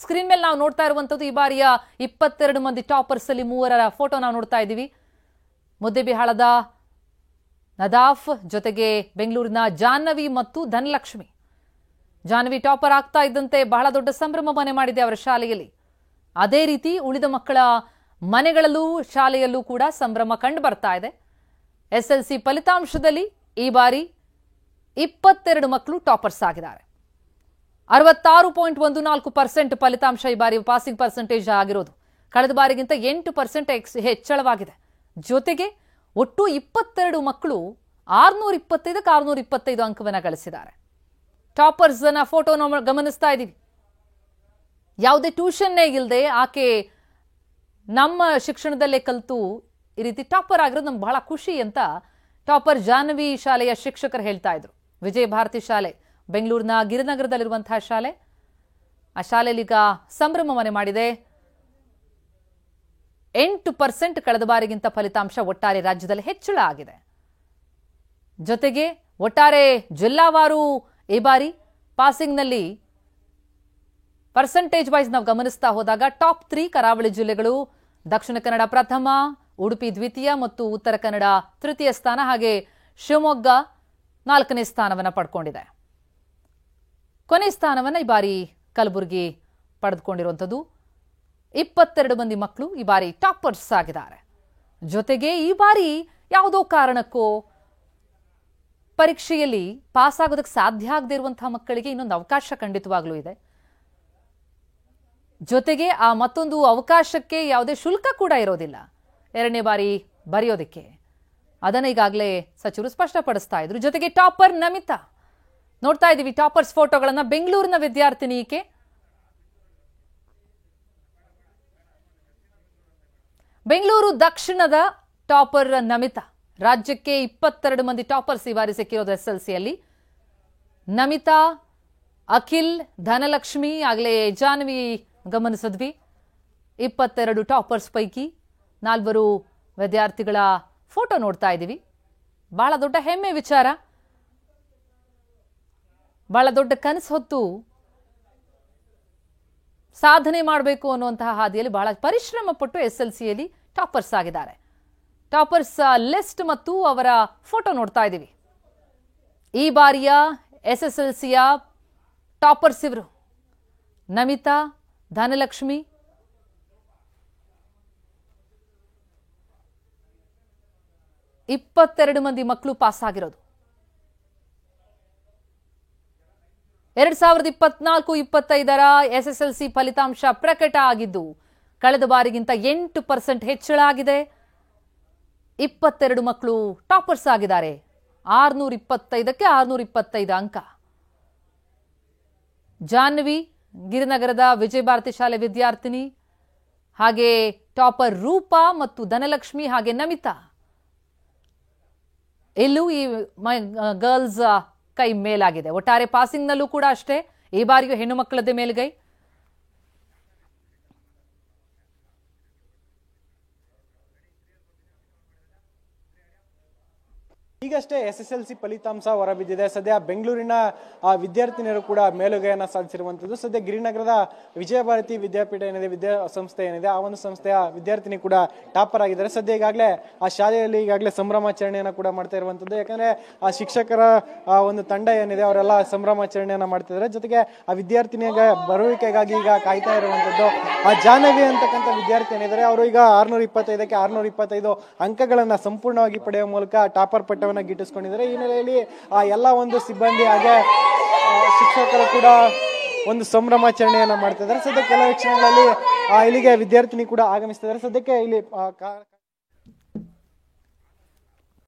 Screen ಮೇಲೆ ನಾವು ನೋಡ್ತಾ ಇರುವಂತದ್ದು ಈ ಬಾರಿಯ 22 ಮಂದಿ ಟಾಪರ್ಸ್ ಅಲ್ಲಿ 3 ಫೋಟೋ ನಾವು ನೋಡ್ತಾ ಇದ್ದೀವಿ. ಮುದ್ದೇಬಿಹಾಳದ ನದಾಫ್ ಜೊತೆಗೆ ಬೆಂಗಳೂರಿನ ಜಾಹ್ನವಿ ಮತ್ತು ಧನಲಕ್ಷ್ಮಿ. ಜಾಹ್ನವಿ ಟಾಪರ್ ಆಗ್ತಾ ಇದ್ದಂತೆ ಬಹಳ ದೊಡ್ಡ ಸಂಭ್ರಮ ಮನೆ ಮಾಡಿದೆ ಅವರ ಶಾಲೆಯಲ್ಲಿ. ಅದೇ ರೀತಿ ಉಳಿದ ಮಕ್ಕಳ ಮನೆಗಳಲ್ಲೂ ಶಾಲೆಯಲ್ಲೂ ಕೂಡ ಸಂಭ್ರಮ ಕಂಡು ಬರ್ತಾ ಇದೆ. SSLC ಫಲಿತಾಂಶದಲ್ಲಿ ಈ ಬಾರಿ 22 ಮಕ್ಕಳು ಟಾಪರ್ಸ್ ಆಗಿದ್ದಾರೆ. 66.14% ಫಲಿತಾಂಶ ಈ ಬಾರಿ ಪಾಸಿಂಗ್ ಪರ್ಸೆಂಟೇಜ್ ಆಗಿರೋದು. ಕಳೆದ ಬಾರಿಗಿಂತ 8% ಹೆಚ್ಚಳವಾಗಿದೆ. ಜೊತೆಗೆ ಒಟ್ಟು 22 ಮಕ್ಕಳು 625ಕ್ಕೆ 625 ಅಂಕವನ್ನು ಗಳಿಸಿದ್ದಾರೆ. ಟಾಪರ್ಸ್ ನ ಫೋಟೋ ನಾವು ಗಮನಿಸ್ತಾ ಇದ್ದೀವಿ. ಯಾವುದೇ ಟ್ಯೂಷನ್ನೇ ಇಲ್ಲದೆ ಆಕೆ ನಮ್ಮ ಶಿಕ್ಷಣದಲ್ಲೇ ಕಲಿತು ಈ ರೀತಿ ಟಾಪರ್ ಆಗಿರೋದು ನಮ್ಗೆ ಬಹಳ ಖುಷಿ ಅಂತ ಟಾಪರ್ ಜಾಹ್ನವಿ ಶಾಲೆಯ ಶಿಕ್ಷಕರು ಹೇಳ್ತಾ ಇದ್ರು. ವಿಜಯ ಭಾರತಿ ಶಾಲೆ ಬೆಂಗಳೂರಿನ ಗಿರಿನಗರದಲ್ಲಿರುವಂತಹ ಶಾಲೆ. ಆ ಶಾಲೆಯಲ್ಲಿ ಈಗ ಸಂಭ್ರಮ ಮನೆ ಮಾಡಿದೆ. 8% ಕಳೆದ ಬಾರಿಗಿಂತ ಫಲಿತಾಂಶ ಒಟ್ಟಾರೆ ರಾಜ್ಯದಲ್ಲಿ ಹೆಚ್ಚಳ ಆಗಿದೆ. ಜೊತೆಗೆ ಒಟ್ಟಾರೆ ಜಿಲ್ಲಾವಾರು ಈ ಬಾರಿ ಪಾಸಿಂಗ್ನಲ್ಲಿ ಪರ್ಸೆಂಟೇಜ್ ವೈಸ್ ನಾವು ಗಮನಿಸ್ತಾ ಹೋದಾಗ ಟಾಪ್ 3 ಕರಾವಳಿ ಜಿಲ್ಲೆಗಳು, ದಕ್ಷಿಣ ಕನ್ನಡ ಪ್ರಥಮ, ಉಡುಪಿ ದ್ವಿತೀಯ ಮತ್ತು ಉತ್ತರ ಕನ್ನಡ ತೃತೀಯ ಸ್ಥಾನ, ಹಾಗೆ ಶಿವಮೊಗ್ಗ 4ನೇ ಸ್ಥಾನವನ್ನು ಪಡ್ಕೊಂಡಿದೆ. ಕೊನೆ ಸ್ಥಾನವನ್ನು ಈ ಬಾರಿ ಕಲಬುರಗಿ ಪಡೆದುಕೊಂಡಿರುವಂಥದ್ದು. 22 ಮಂದಿ ಮಕ್ಕಳು ಈ ಬಾರಿ ಟಾಪರ್ಸ್ ಆಗಿದ್ದಾರೆ. ಜೊತೆಗೆ ಈ ಬಾರಿ ಯಾವುದೋ ಕಾರಣಕ್ಕೂ ಪರೀಕ್ಷೆಯಲ್ಲಿ ಪಾಸ್ ಆಗೋದಕ್ಕೆ ಸಾಧ್ಯ ಆಗದೆ ಇರುವಂತಹ ಮಕ್ಕಳಿಗೆ ಇನ್ನೊಂದು ಅವಕಾಶ ಖಂಡಿತವಾಗ್ಲೂ ಇದೆ. ಜೊತೆಗೆ ಆ ಮತ್ತೊಂದು ಅವಕಾಶಕ್ಕೆ ಯಾವುದೇ ಶುಲ್ಕ ಕೂಡ ಇರೋದಿಲ್ಲ 2ನೇ ಬಾರಿ ಬರೆಯೋದಕ್ಕೆ. ಅದನ್ನ ಈಗಾಗಲೇ ಸಚಿವರು ಸ್ಪಷ್ಟಪಡಿಸ್ತಾ ಇದ್ರು. ಜೊತೆಗೆ ಟಾಪರ್ ನಮಿತಾ ನೋಡ್ತಾ ಇದ್ದೀವಿ ಟಾಪರ್ಸ್ ಫೋಟೋಗಳನ್ನ. ಬೆಂಗಳೂರಿನ ವಿದ್ಯಾರ್ಥಿನಿ ಈಕೆ. ಬೆಂಗಳೂರು ದಕ್ಷಿಣದ ಟಾಪರ್ ನಮಿತಾ. ರಾಜ್ಯಕ್ಕೆ 22 ಮಂದಿ ಟಾಪರ್ಸ್ ಈ ಬಾರಿ ಸಿಕ್ಕಿರೋದು SSLCಯಲ್ಲಿ. ನಮಿತಾ, ಅಖಿಲ್, ಧನಲಕ್ಷ್ಮಿ, ಆಗಲೇ ಜಾಹ್ನವಿ ಗಮನಿಸಿದ್ವಿ. 22 ಟಾಪರ್ಸ್ ಪೈಕಿ 4 ವಿದ್ಯಾರ್ಥಿಗಳ ಫೋಟೋ ನೋಡ್ತಾ ಇದ್ದೀವಿ. ಬಹಳ ದೊಡ್ಡ ಹೆಮ್ಮೆ ವಿಚಾರ. ಬಹಳ ದೊಡ್ಡ ಕನಸು ಹೊತ್ತು ಸಾಧನೆ ಮಾಡಬೇಕು ಅನ್ನುವಂತಹ ಹಾದಿಯಲ್ಲಿ ಬಹಳ ಪರಿಶ್ರಮ ಪಟ್ಟು SSLCಯಲ್ಲಿ ಟಾಪರ್ಸ್ ಆಗಿದ್ದಾರೆ. ಟಾಪರ್ಸ್ ಲಿಸ್ಟ್ ಮತ್ತು ಅವರ ಫೋಟೋ ನೋಡ್ತಾ ಇದ್ದೀವಿ. ಈ ಬಾರಿಯ SSLCಯ ಟಾಪರ್ಸ್ ಇವರು ನಮಿತಾ, ಧನಲಕ್ಷ್ಮಿ, ಇಪ್ಪತ್ತೆರಡು ಮಂದಿ ಮಕ್ಕಳು ಪಾಸ್ ಆಗಿರೋದು. 2024-25 SSLC ಫಲಿತಾಂಶ ಪ್ರಕಟ ಆಗಿದ್ದು ಕಳೆದ ಬಾರಿಗಿಂತ 8% ಹೆಚ್ಚಳ ಆಗಿದೆ. 22 ಮಕ್ಕಳು ಟಾಪರ್ಸ್ ಆಗಿದ್ದಾರೆ. 625ಕ್ಕೆ 625 ಅಂಕ. ಜಾಹ್ನವಿ ಗಿರಿನಗರದ ವಿಜಯ ಭಾರತಿ ಶಾಲೆ ವಿದ್ಯಾರ್ಥಿನಿ, ಹಾಗೆ ಟಾಪರ್ ರೂಪಾ ಮತ್ತು ಧನಲಕ್ಷ್ಮಿ, ಹಾಗೆ ನಮಿತಾ. ಇಲ್ಲೂ ಈ ಗರ್ಲ್ಸ್ ಕೈ ಮೇಲಾಗಿದೆ. ಒಟ್ಟಾರೆ ಪಾಸಿಂಗ್ ನಲ್ಲೂ ಕೂಡ ಅಷ್ಟೇ ಈ ಬಾರಿಯೂ ಹೆಣ್ಣು ಮಕ್ಕಳದ್ದೇ ಮೇಲ್ಗೈ. ಈಗಷ್ಟೇ SSLC ಫಲಿತಾಂಶ ಹೊರಬಿದ್ದಿದೆ. ಸದ್ಯ ಬೆಂಗಳೂರಿನ ವಿದ್ಯಾರ್ಥಿನಿಯರು ಕೂಡ ಮೇಲುಗೈಯನ್ನ ಸಾಧಿಸಿರುವಂತದ್ದು. ಸದ್ಯ ಗಿರಿನಗರದ ವಿಜಯ ಭಾರತಿ ವಿದ್ಯಾಪೀಠ ಏನಿದೆ, ವಿದ್ಯಾಸಂಸ್ಥೆ ಏನಿದೆ, ಆ ಒಂದು ಸಂಸ್ಥೆಯ ವಿದ್ಯಾರ್ಥಿನಿ ಕೂಡ ಟಾಪರ್ ಆಗಿದ್ದಾರೆ. ಸದ್ಯ ಈಗಾಗಲೇ ಆ ಶಾಲೆಯಲ್ಲಿ ಈಗಾಗಲೇ ಸಂಭ್ರಮಾಚರಣೆಯನ್ನ ಕೂಡ ಮಾಡ್ತಾ ಇರುವಂತದ್ದು. ಯಾಕಂದ್ರೆ ಆ ಶಿಕ್ಷಕರ ಒಂದು ತಂಡ ಏನಿದೆ ಅವರೆಲ್ಲ ಸಂಭ್ರಮಾಚರಣೆಯನ್ನ ಮಾಡ್ತಿದ್ದಾರೆ. ಜೊತೆಗೆ ಆ ವಿದ್ಯಾರ್ಥಿನಿಯ ಬರುವಿಕೆಗಾಗಿ ಈಗ ಕಾಯ್ತಾ ಇರುವಂತದ್ದು. ಆ ಜಾಹ್ನವಿ ಅಂತಕ್ಕಂಥ ವಿದ್ಯಾರ್ಥಿ ಏನಿದ್ದಾರೆ ಅವರು ಈಗ 625ಕ್ಕೆ 625 ಅಂಕಗಳನ್ನ ಸಂಪೂರ್ಣವಾಗಿ ಪಡೆಯುವ ಮೂಲಕ ಟಾಪರ್ ಪಟ್ಟವನ್ನ ಗಿಟ್ಟಿಸಿಕೊಂಡಿದ್ದಾರೆ. ಈ ನೆಲೆಯಲ್ಲಿ ಎಲ್ಲ ಒಂದು ಸಿಬ್ಬಂದಿ ಹಾಗೆ ಶಿಕ್ಷಕರು ಕೂಡ ಒಂದು ಸಂಭ್ರಮಾಚರಣೆಯನ್ನ ಮಾಡ್ತಿದ್ದಾರೆ. ಸದ್ಯ ಕೆಲವು ಕ್ಷಣಗಳಲ್ಲಿ ಇಲ್ಲಿಗೆ ವಿದ್ಯಾರ್ಥಿನಿ ಕೂಡ ಆಗಮಿಸ್ತಿದ್ದಾರೆ. ಸದ್ಯಕ್ಕೆ ಇಲ್ಲಿ